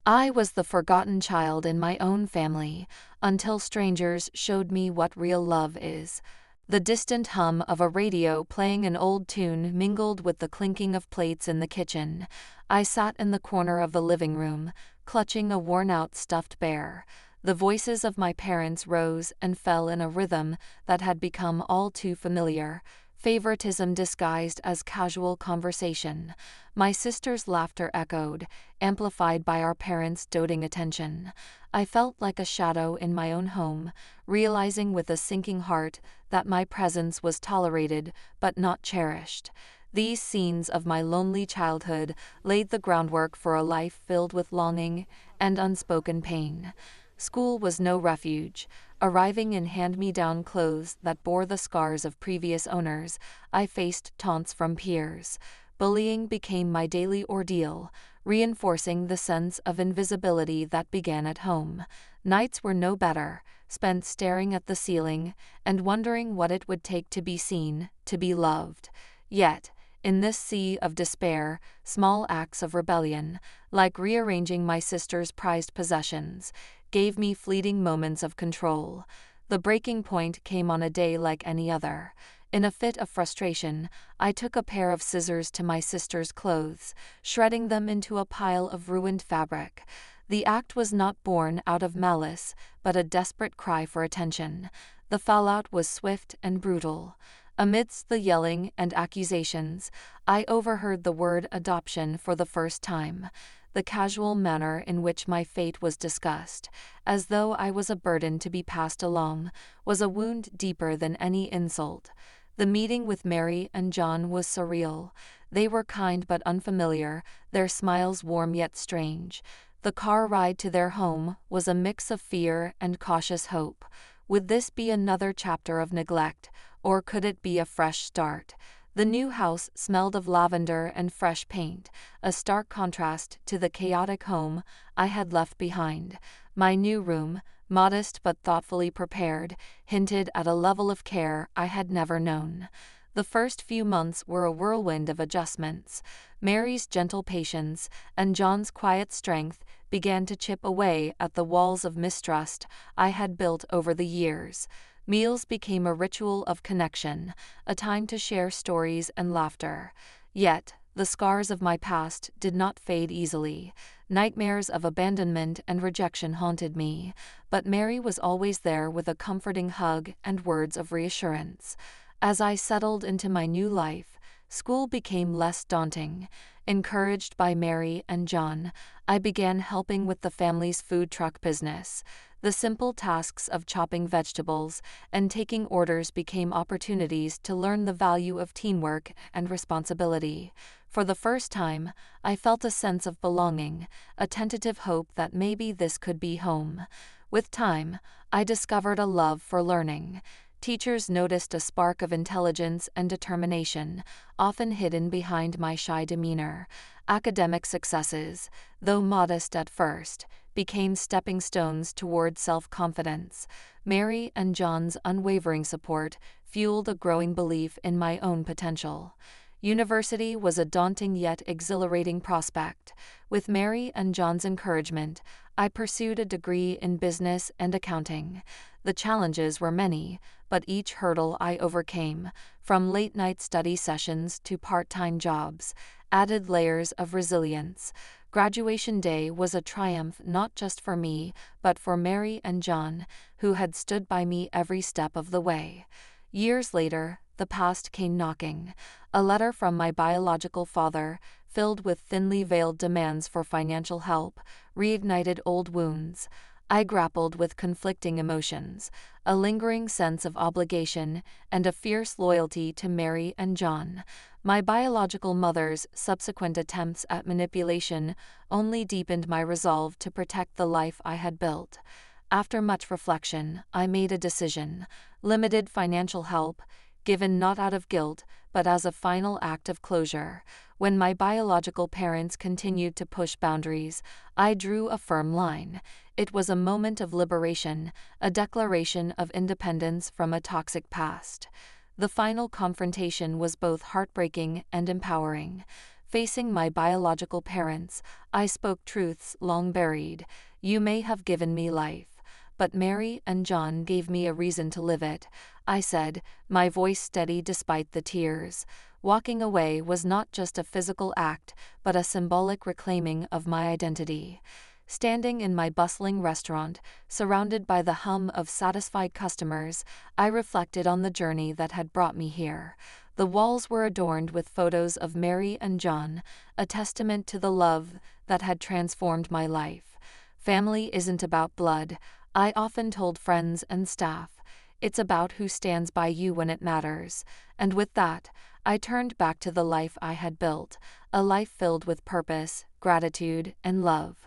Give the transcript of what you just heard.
I was the forgotten child in my own family, until strangers showed me what real love is. The distant hum of a radio playing an old tune mingled with the clinking of plates in the kitchen. I sat in the corner of the living room, clutching a worn-out stuffed bear. The voices of my parents rose and fell in a rhythm that had become all too familiar. Favoritism disguised as casual conversation. My sister's laughter echoed, amplified by our parents' doting attention. I felt like a shadow in my own home, realizing with a sinking heart that my presence was tolerated but not cherished. These scenes of my lonely childhood laid the groundwork for a life filled with longing and unspoken pain. School was no refuge. Arriving in hand-me-down clothes that bore the scars of previous owners, I faced taunts from peers. Bullying became my daily ordeal, reinforcing the sense of invisibility that began at home. Nights were no better, spent staring at the ceiling and wondering what it would take to be seen, to be loved. Yet, in this sea of despair, small acts of rebellion, like rearranging my sister's prized possessions, gave me fleeting moments of control. The breaking point came on a day like any other. In a fit of frustration, I took a pair of scissors to my sister's clothes, shredding them into a pile of ruined fabric. The act was not born out of malice, but a desperate cry for attention. The fallout was swift and brutal. Amidst the yelling and accusations, I overheard the word adoption for the first time. The casual manner in which my fate was discussed, as though I was a burden to be passed along, was a wound deeper than any insult. The meeting with Mary and John was surreal. They were kind but unfamiliar, their smiles warm yet strange. The car ride to their home was a mix of fear and cautious hope. Would this be another chapter of neglect, or could it be a fresh start? The new house smelled of lavender and fresh paint, a stark contrast to the chaotic home I had left behind. My new room, modest but thoughtfully prepared, hinted at a level of care I had never known. The first few months were a whirlwind of adjustments. Mary's gentle patience and John's quiet strength began to chip away at the walls of mistrust I had built over the years. Meals became a ritual of connection, a time to share stories and laughter. Yet, the scars of my past did not fade easily. Nightmares of abandonment and rejection haunted me, but Mary was always there with a comforting hug and words of reassurance. As I settled into my new life, school became less daunting. Encouraged by Mary and John, I began helping with the family's food truck business. The simple tasks of chopping vegetables and taking orders became opportunities to learn the value of teamwork and responsibility. For the first time, I felt a sense of belonging, a tentative hope that maybe this could be home. With time, I discovered a love for learning. Teachers noticed a spark of intelligence and determination, often hidden behind my shy demeanor. Academic successes, though modest at first, became stepping stones toward self-confidence. Mary and John's unwavering support fueled a growing belief in my own potential. University was a daunting yet exhilarating prospect. With Mary and John's encouragement, I pursued a degree in business and accounting. The challenges were many, but each hurdle I overcame, from late-night study sessions to part-time jobs, added layers of resilience. Graduation day was a triumph not just for me, but for Mary and John, who had stood by me every step of the way. Years later, the past came knocking. A letter from my biological father, filled with thinly veiled demands for financial help, reignited old wounds. I grappled with conflicting emotions, a lingering sense of obligation and a fierce loyalty to Mary and John. My biological mother's subsequent attempts at manipulation only deepened my resolve to protect the life I had built. After much reflection, I made a decision: limited financial help, given not out of guilt, but as a final act of closure. When my biological parents continued to push boundaries, I drew a firm line. It was a moment of liberation, a declaration of independence from a toxic past. The final confrontation was both heartbreaking and empowering. Facing my biological parents, I spoke truths long buried. You may have given me life, but Mary and John gave me a reason to live it, I said, my voice steady despite the tears. Walking away was not just a physical act, but a symbolic reclaiming of my identity. Standing in my bustling restaurant, surrounded by the hum of satisfied customers, I reflected on the journey that had brought me here. The walls were adorned with photos of Mary and John, a testament to the love that had transformed my life. Family isn't about blood, I often told friends and staff. It's about who stands by you when it matters. And with that, I turned back to the life I had built, a life filled with purpose, gratitude, and love.